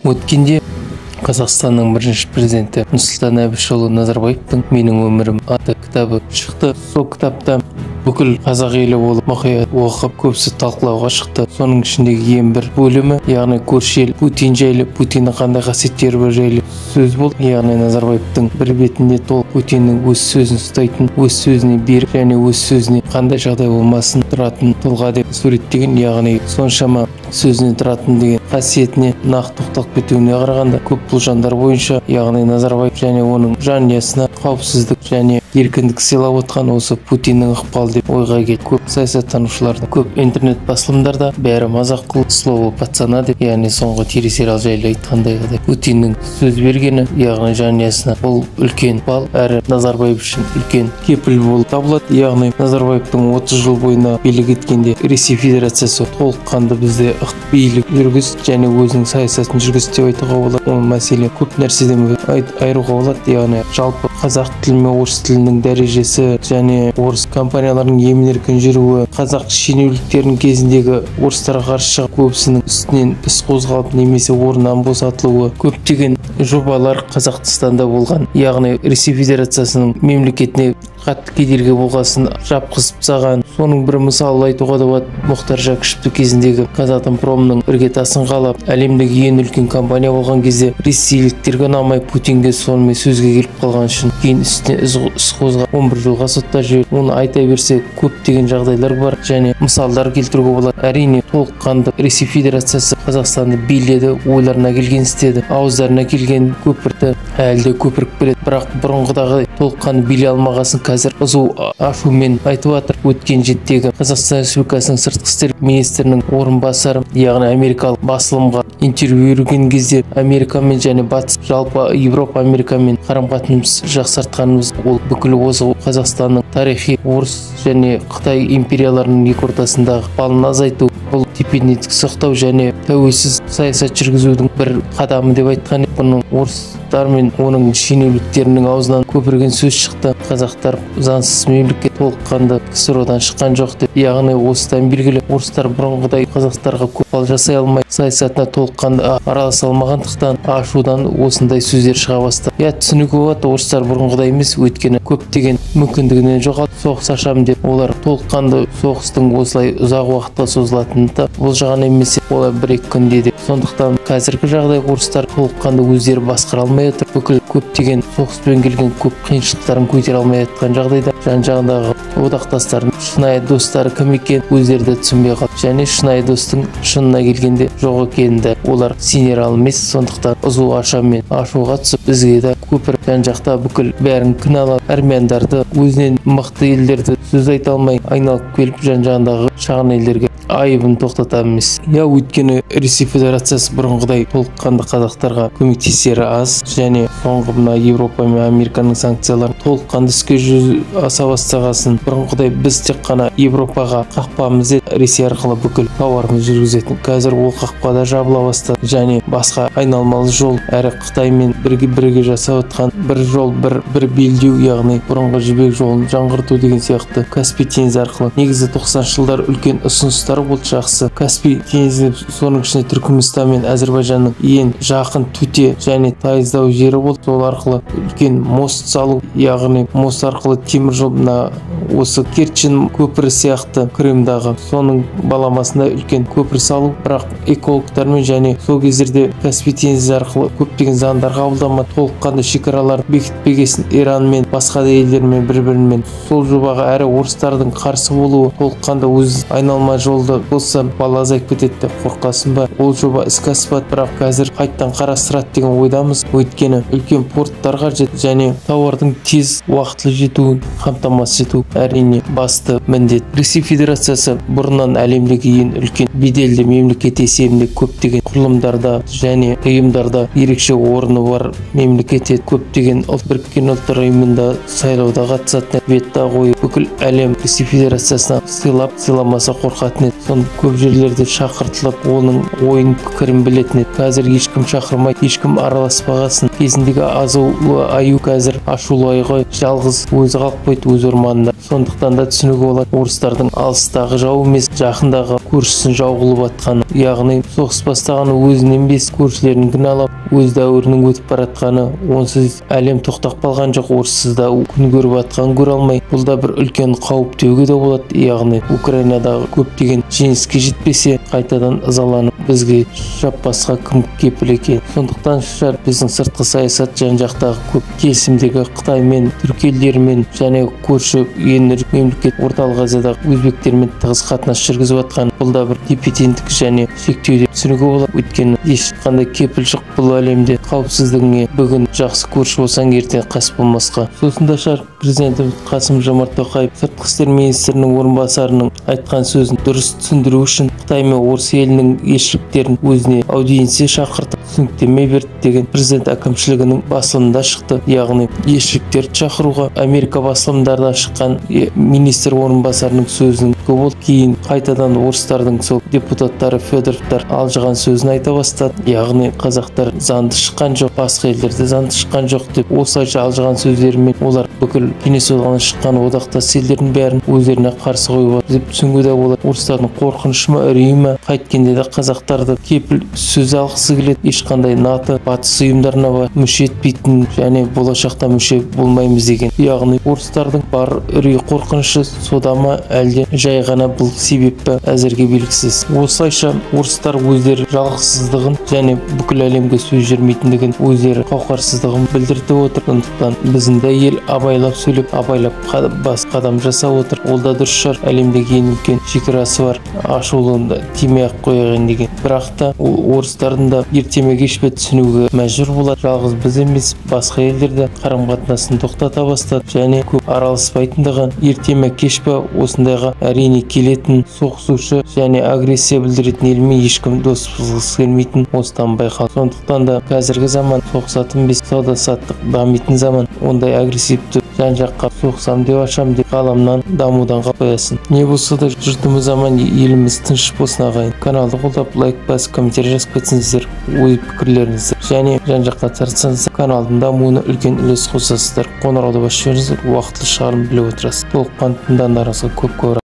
Өткенде Қазақстанның бірінші президенті Нұрсұлтан Әбішұлы Назарбаевтың «Менің өмірім» атты кітабы шықты. Сол кітапта бүкіл қазақ елі болып мұқият оқып, көбісі талқылауға шықты. Соның ішіндегі ең бір бөлімі, яғни көрші ел Путин жайлы, Путиннің қандай қасиеттері бар жайлы сөз болды. Яғни Назарбаевтың бір бетінде толық Путиннің өз сөзін ұстайтын, өз сөзіне берік және өз сөзіне қандай жағдай болмасын тұратын тұлға деп суреттеген, яғни соншама сөзіне тұратын деген қасиетіне нақты тоқталып кетуіне қарағанда көп болжамдар бойынша, яғни Назарбаев және оның жанұясына қауіпсіздік және еркіндік сыйлап отқан осы Путиннің ықпалы деп ойға келді. Көп саясаттанушылардың, көп интернет басылымдарда бәрі мазақ қылып слово пацана деп, яғни соңғы телесериал жайлы айтқандайғыдай Путиннің сөз бергені, яғни жанұясына бұл үлкен бал әрі Назарбаев үшін үлкен кепіл болып табылады. Яғни Назарбаевтың 30 жыл бойына билік еткенде Ресей Федерациясы толыққанды бізде билік жүргізді және өзінің саясатын жүргізді деп айтуға болады. Ол мәселе көп нәрседен айыруға болады. Яғни жалпы қазақ тілі мен орыс тілінің дәрежесі және орыс компанияларының емін-еркін жүруі, қазақ шенеуніктерінің кезіндегі орыстарға қарсы шығып көбісінің үстінен іс қозғалып немесе орнынан босатылуы, көптеген жобалар Қазақстанда болған. Яғни Ресей Федерациясының мемлекетіне қатты кедергі болғасын жапқызып тастаған. Соның бір мысалы айтуға да болады. Мұхтар Жәкішевті кезіндегі Қазатомпромның іргетасын қалап, әлемдегі ең үлкен компания болған кезде ресейліктерге ұнамай Путинге сонымен сөзге келіп қалған үшін кейін үстіне іс қозғап 11 жылға соттап жіберді. Оны айта берсе көптеген жағдайлар бар және мысалдар келтіруге болады. Әрине толыққанды Ресей Федерациясы Қазақстанды биледі, ойларына келген істеді, ауыздарына келген көпірді әлі де көпіріп келеді. Бірақ бұрынғыдағы толыққанды билей алмағасын қазір ызу ашумен айтып жатыр. Өткен жеттегі Қазақстан Республикасының сыртқы істер министрінің орынбасары, яғни америкалық басылымға интервью берген кезде Америкамен және батыс жалпы Европа Америкамен қарым-қатынас жақсартқанымыз, ол бүкіл осы Қазақстанның тарихи орыс және Қытай империяларының екі ортасындағы ықпалын азайту, бұл тепе-теңдікті сақтау және тәуелсіз саясат жүргізудің бір қадамы деп айтқан. Бұның орыстар мен оның шенеуніктерінің аузынан көпірген сөз шықты. Қазақтар заңсыз мемлекет, толыққанды КСРО-дан шыққан жоқ деп. Яғни осыдан белгілі орыстар бұрынғыдай қазақтарға көп ықпал жасай алмай, саясатына толыққанды араласа алмағандықтан ашудан осындай сөздер шыға бастады. Түсінуге болады, орыстар бұрынғыдай емес, өйткені көптеген мүмкіндігінен жоғалтып соғыс ашамын деп, олар толыққанды соғыстың осылай ұзақ уақытқа созылатынын болжаған емес, олар 1-2 күнде деп. Сондықтан қазіргі жағдай орыстар толыққанды өздері басқара алмай отыр. Бүкіл көптеген соғыспен келген көп қиыншылықтарын көтере алмай жатқан жағдайда жан-жағындағы одақтастардың шынайы достары кім екенін өздері де түсінбей қалды. Және шынайы достың шынына келгенде жоқ екенін олар сене алмас. Сондықтан ызу ашумен ашуға түсіп, бізге де көпір жан-жақта бүкіл бәрін кінәлап, армяндарды, өзінен мықты елдерді сөз айта алмай айналып келіп жан-жағындағы шағын елдерге айыбын тоқтатамыз. Өйткені Ресей Федерациясы бұрынғыдай толыққанды қазақтарға көмектесері аз және соңғы мына Европа мен Американың санкцияларын толыққанды іске аса бастағасын. Бұрынғыдай біз тек қана Европаға қақпамыз Ресей арқылы бүкіл тауарымыз жүргізетін. Қазір ол қақпада жабыла бастады және басқа айналмалы жол әрі Қытаймен бірге жасап отқан бір жол, бір белдеу, яғни бұрынғы жібек жолын жаңғырту деген сияқты Каспий теңізі арқылы. Негізі 90 жылдар үлкен ұсыныстар болды, жақсы. Каспий теңізі соның ішінде Түркменстан мен Әзербайжанның ең жақын төте және тайыздау жері болды. Сол арқылы үлкен мост салу, яғни мост арқылы темір жол, осы Керчен көпірі сияқты Крымдағы соның баламасында үлкен көпір салу. Бірақ экологтармен және сол кездерде Каспий теңізі арқылы көптеген заңдар қабылдама, толыққанды шекаралар бекітпегесін Иранмен, басқа да елдермен бір-бірімен. Сол жобаға әрі орыстардың қарсы болуы, толыққанды өз айналма жолды болса бала азайып кетеді деп қорқасың ба? Ол жоба іске аспады, бірақ қазір қайттан қарастырады деген ойдамыз. Өйткені үлкен порттарға және тауардың тез уақытлы жетуін қамтамасыз ету әрине басты міндет. Ресей Федерациясы бұрыннан әлемдегі ең үлкен беделді мемлекет есебінде көптеген құрылымдарда және ұйымдарда ерекше орны бар мемлекет еді. Көптеген Біріккен ұлттар ұйымында сайлауда қатысатын, бетті қойып бүкіл әлем Ресей Федерациясына сыйламаса қорқатын еді. сон көп жерлерде шақыртылып оның ойын пікірін білетін еді. Қазір ешкім шақырмайды, ешкім араласпағасын. Кезіндегі азулы аю қазір ашулы айға жалғыз өзі қалып қойды өз орманында. Сондықтан да түсінуге болады, орыстардың алыстағы жау емес, жақындағы көршісін жау қылып атқаны, яғни соғыс бастағаны өзінен емес, көршілерін кінәлап, өз дәуірінің өтіп баратқаны, онсыз әлем тоқтап қалған жоқ, орыссыз да күн көріп атқанын көре алмай. Бұл да бір үлкен қауіп деуге де болады. Яғни Украинадағы көптеген жеңіске жетпесе, қайтадан ызаланып бізге шаппасқа кім кепіл екен. Сондықтан шығар біздің сыртқы саясат жан-жақтағы көп келісімдегі Қытаймен, түркі елдерімен және көрші ендірік мемлекет орталық Азиядағы өзбектермен тығыз қатынас жүргізіп жатқан. Бұл да бір тепе-теңдік және шектеу деп түсінуге болады. Өйткені ешқандай кепіл жоқ бұл әлемде. Қауіпсіздігіңе бүгін жақсы көрші болсаң, ертең қас болмасқа. Сосын да шығар президентіміз Қасым-Жомарт Тоқаев сыртқы істер министрінің орынбасарының айтқан сөзін дұрыс түсіндіру үшін Қытай мен орыс елінің елшіліктерін өзіне аудиенция шақыртып түсініктеме берді деген президент әкімшілігінің басылымында шықты. Яғни елшіліктерді шақыруға Америка басылымдарда шыққан министр орынбасарының сөзінің болды. Кейін қайтадан орыстардың сол депутаттары Федоровтар алжыған сөзін айта бастады. Яғни қазақтар заңды шыққан жоқ, басқа елдерде заңды шыққан жоқ деп осылайша алжыған сөздерімен олар бүкіл кеңес одағынан шыққан одақтас елдердің бәрін өздеріне қарсы қоюға деп түсінуге де болады. Орыстардың қорқынышы ма, үрейі ма, қайткенде де қазақтарды кепіл сөз алғысы келеді. Ешқандай НАТО, батыс ұйымдарына мүше етпейтін және болашақта мүше болмаймыз деген. Яғни орыстардың бар үрей қорқынышы сода ма, әлде жай ғана бұл себепті әзірге белгісіз. Осылайша орыстар өздері жалғызсыздығын және бүкіл әлемге сөз жүрмейтіндігін, өздері қауқарсыздығын білдіртіп отыр. Сондықтан біздің де ел абайлап сөйлеп, абайлап бас қадам жасап отыр. Ол да дұрыс шығар. Әлемдегі ең үлкен шекарасы бар, ашулы тимей-ақ қояйын деген. Бірақ та орыстардың да ертеме кеш түсінуге мәжбүр болады. Жалғыз біз емес, басқа елдерде қарым-қатынасын тоқтата бастады және көп араласпайтындығын, ертеме кеш осындайға әрине келетін соғысушы және агрессия білдіретін елмен ешкім дос болғысы келмейтін осыдан байқалды. Сондықтан да қазіргі заман соғысатын емес, сауда-саттық дамитын заман. Ондай агрессивті жан-жаққа соғысам деп ашам деп ғаламнан дамудан қоясын. Не болса да жұртымыз аман, еліміз тыныш болсын ағайын. Каналды қолдап, лайк басып, комментарий жазып кетсеңіздер, ой пікірлеріңізді және жан-жаққа таратсаңыздар каналдың дамуына үлкен үлес қосасыздар. Қоңырауды басып жіберіңіздер, уақытлы шығарым біліп отырасыз. Толыққанды тыңдауларыңызға көп